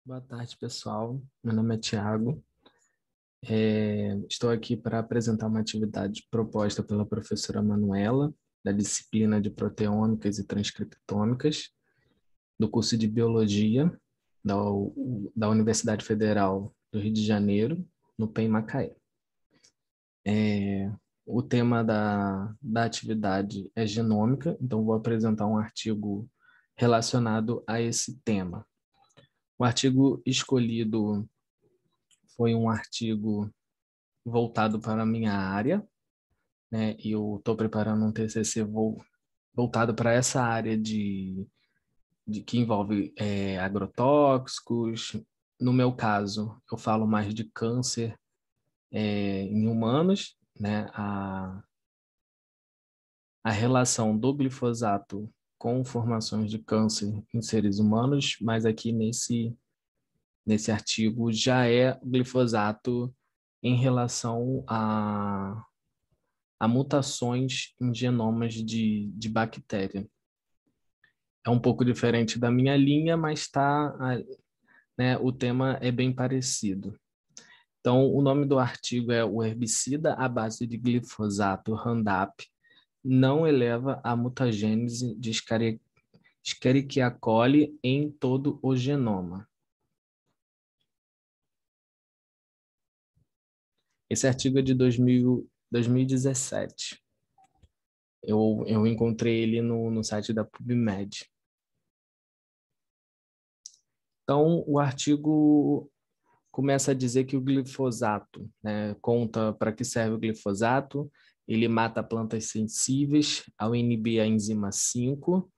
Boa tarde, pessoal. Meu nome é Tiago. Estou aqui para apresentar uma atividade proposta pela professora Manuela, da disciplina de Proteômicas e Transcriptômicas, do curso de Biologia da Universidade Federal do Rio de Janeiro, no PEM Macaé. O tema da atividade é genômica, então vou apresentar um artigo relacionado a esse tema. O artigo escolhido foi um artigo voltado para a minha área, né? E eu estou preparando um TCC voltado para essa área de que envolve agrotóxicos. No meu caso, eu falo mais de câncer em humanos, né? A relação do glifosato com formações de câncer em seres humanos, mas aqui nesse artigo já é glifosato em relação a mutações em genomas de bactéria. É um pouco diferente da minha linha, mas né, o tema é bem parecido. Então, o nome do artigo é "O herbicida à base de glifosato Roundup não eleva a mutagênese de Escherichia coli em todo o genoma". Esse artigo é de 2017. Eu encontrei ele no site da PubMed. Então, o artigo começa a dizer que o glifosato, né, conta para que serve o glifosato. Ele mata plantas sensíveis ao inibir a enzima 5,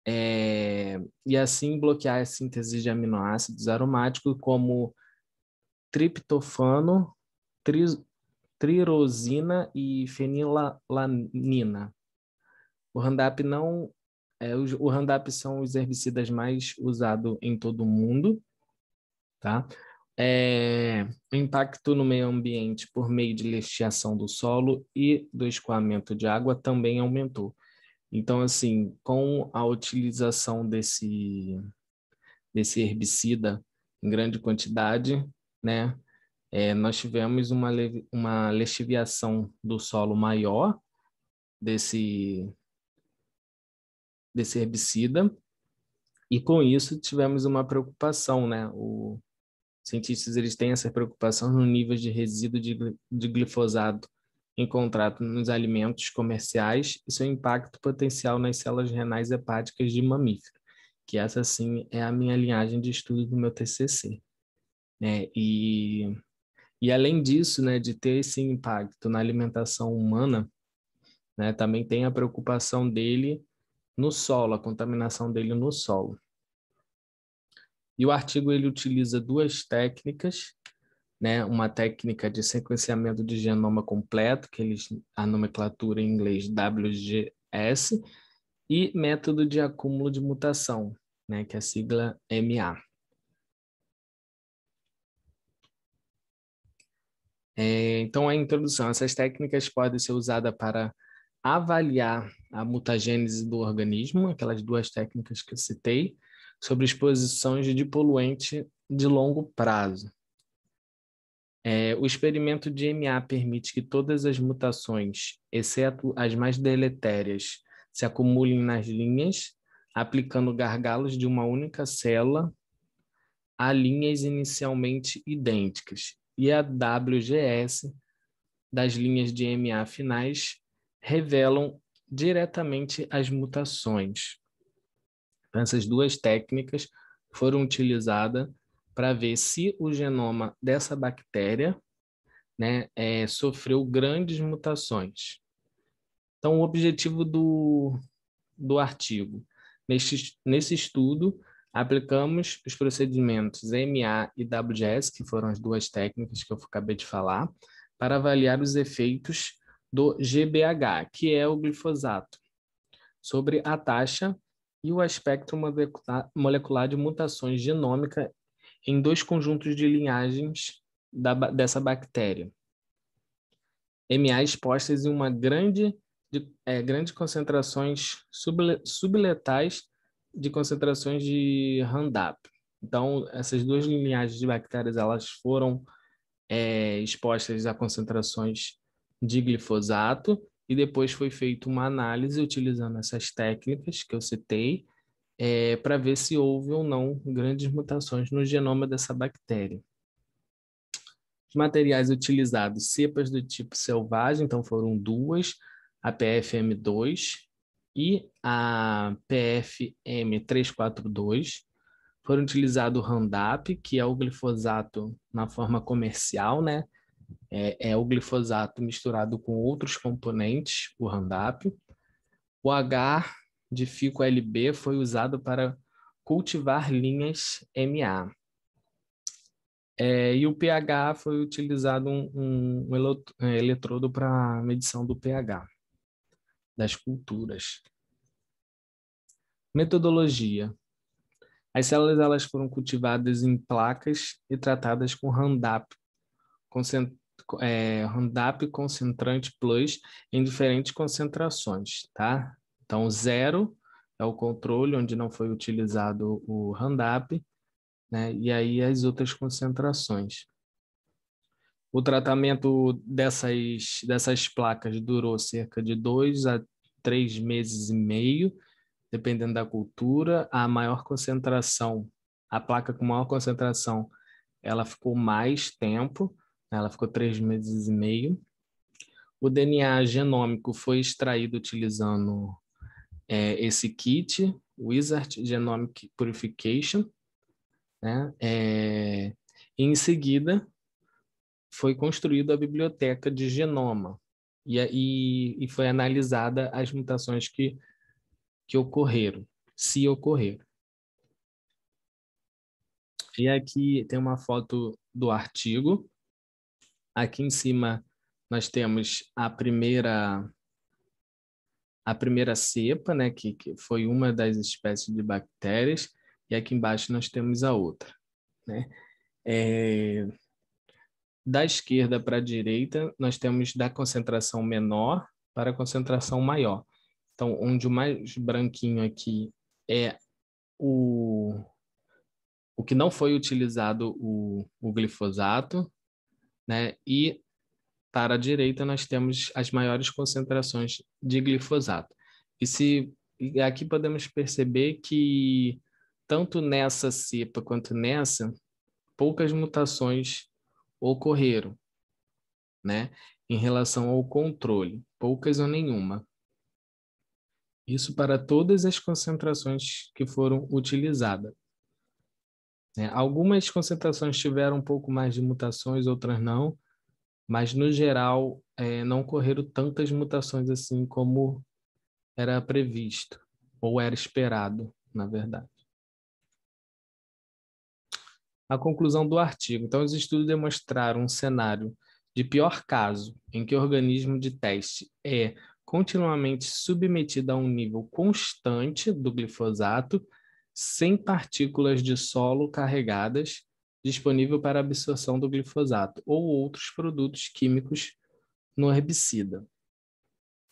e assim bloquear a síntese de aminoácidos aromáticos como triptofano, trirosina e fenilalanina. O Roundup não o Roundup são os herbicidas mais usados em todo o mundo, tá? O impacto no meio ambiente por meio de lixação do solo e do escoamento de água também aumentou. Então, assim, com a utilização desse herbicida em grande quantidade, né, nós tivemos uma lixiviação do solo maior desse herbicida, e com isso tivemos uma preocupação, né? Os cientistas eles têm essa preocupação no nível de resíduo de glifosato encontrado nos alimentos comerciais e seu impacto potencial nas células renais hepáticas de mamífero, que essa sim é a minha linhagem de estudo do meu TCC, né? E além disso, né, de ter esse impacto na alimentação humana, né, também tem a preocupação dele no solo, a contaminação dele no solo. E o artigo ele utiliza duas técnicas, né? Uma técnica de sequenciamento de genoma completo, a nomenclatura em inglês WGS, e método de acúmulo de mutação, né? Que é a sigla MA. Então, a introdução. Essas técnicas podem ser usadas para avaliar a mutagênese do organismo, aquelas duas técnicas que eu citei, sobre exposições de poluente de longo prazo. O experimento de MA permite que todas as mutações, exceto as mais deletérias, se acumulem nas linhas, aplicando gargalos de uma única célula a linhas inicialmente idênticas. E a WGS das linhas de MA finais revelam diretamente as mutações. Então, essas duas técnicas foram utilizadas para ver se o genoma dessa bactéria, né, sofreu grandes mutações. Então, o objetivo do artigo. Nesse estudo, aplicamos os procedimentos MA e WGS, que foram as duas técnicas que eu acabei de falar, para avaliar os efeitos do GBH, que é o glifosato, sobre a taxa e o aspecto molecular de mutações genômicas em dois conjuntos de linhagens dessa bactéria. MA expostas em uma grande concentrações subletais de concentrações de Roundup, Então, essas duas linhagens de bactérias, elas foram expostas a concentrações de glifosato e depois foi feita uma análise utilizando essas técnicas que eu citei, para ver se houve ou não grandes mutações no genoma dessa bactéria. Os materiais utilizados, cepas do tipo selvagem, então foram duas, a PFM2 e a PFM342. Foram utilizados o Roundup, que é o glifosato na forma comercial, né? É o glifosato misturado com outros componentes, o Roundup. O H de Fico-LB foi usado para cultivar linhas MA. E o pH foi utilizado um eletrodo para medição do pH das culturas. Metodologia. As células elas foram cultivadas em placas e tratadas com Roundup, Roundup concentrante plus em diferentes concentrações, tá? Então, 0 é o controle, onde não foi utilizado o Roundup, né? E aí as outras concentrações. O tratamento dessas placas durou cerca de 2 a 3 meses e meio, dependendo da cultura. A maior concentração, a placa com maior concentração, ela ficou mais tempo, né? Ela ficou 3 meses e meio. O DNA genômico foi extraído utilizando esse kit, Wizard Genomic Purification, né? Em seguida, foi construída a biblioteca de genoma e foi analisada as mutações que ocorreram, se ocorreram. E aqui tem uma foto do artigo. Aqui em cima nós temos a primeira cepa, né, que foi uma das espécies de bactérias, e aqui embaixo nós temos a outra, né? Da esquerda para a direita, nós temos da concentração menor para a concentração maior. Então, onde o mais branquinho aqui é o que não foi utilizado o glifosato, né? E para a direita nós temos as maiores concentrações de glifosato. E aqui podemos perceber que tanto nessa cepa quanto nessa, poucas mutações ocorreram, né? Em relação ao controle, poucas ou nenhuma. Isso para todas as concentrações que foram utilizadas, né? Algumas concentrações tiveram um pouco mais de mutações, outras não, mas no geral não ocorreram tantas mutações assim como era previsto, ou era esperado, na verdade. A conclusão do artigo. Então, os estudos demonstraram um cenário de pior caso, em que o organismo de teste é continuamente submetido a um nível constante do glifosato, sem partículas de solo carregadas, disponível para absorção do glifosato ou outros produtos químicos no herbicida.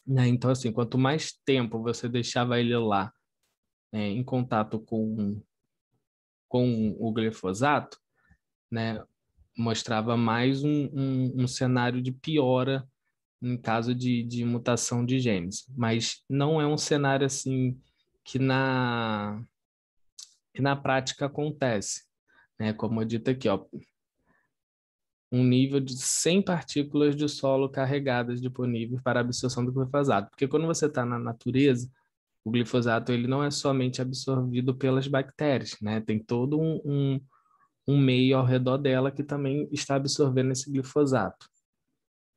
Né? Então, assim, quanto mais tempo você deixava ele lá em contato com o glifosato, né, mostrava mais um cenário de piora em caso de mutação de genes. Mas não é um cenário assim que na prática acontece, né? Como eu dito aqui, ó, um nível de 100 partículas de solo carregadas disponíveis para absorção do glifosato. Porque quando você está na natureza, o glifosato ele não é somente absorvido pelas bactérias, né? Tem todo um meio ao redor dela que também está absorvendo esse glifosato.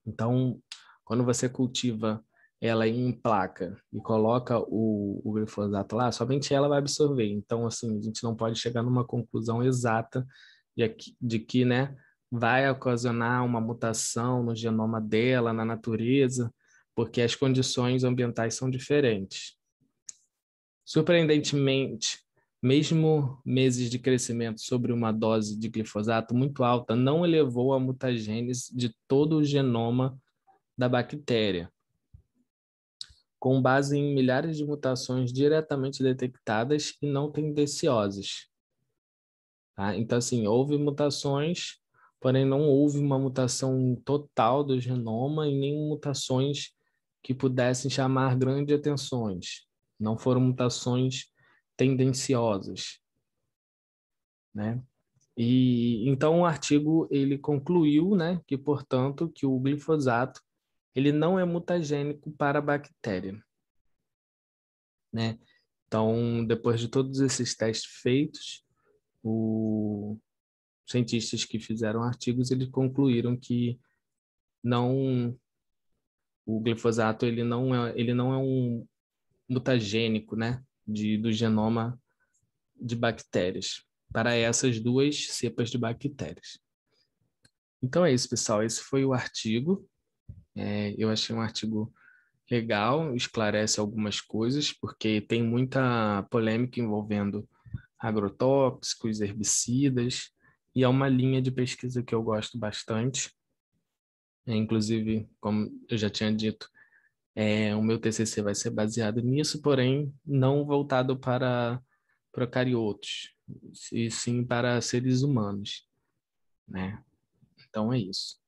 Então, quando você cultiva ela em placa e coloca o glifosato lá, somente ela vai absorver. Então, assim, a gente não pode chegar numa conclusão exata de que, né, vai ocasionar uma mutação no genoma dela, na natureza, porque as condições ambientais são diferentes. Surpreendentemente, mesmo meses de crescimento sobre uma dose de glifosato muito alta não elevou a mutagênese de todo o genoma da bactéria, com base em milhares de mutações diretamente detectadas e não tendenciosas. tá? Então, assim, houve mutações, porém não houve uma mutação total do genoma e nem mutações que pudessem chamar grandes atenções. Não foram mutações tendenciosas, né? E então o artigo ele concluiu, né, que portanto que o glifosato ele não é mutagênico para a bactéria, né? Então, depois de todos esses testes feitos, os cientistas que fizeram artigos eles concluíram que não o glifosato ele não é um mutagênico, né, do genoma de bactérias para essas duas cepas de bactérias. Então é isso, pessoal. Esse foi o artigo. Eu achei um artigo legal, esclarece algumas coisas, porque tem muita polêmica envolvendo agrotóxicos, herbicidas, e é uma linha de pesquisa que eu gosto bastante. Inclusive, como eu já tinha dito, o meu TCC vai ser baseado nisso, porém não voltado para procariotos, e sim para seres humanos, né? Então é isso.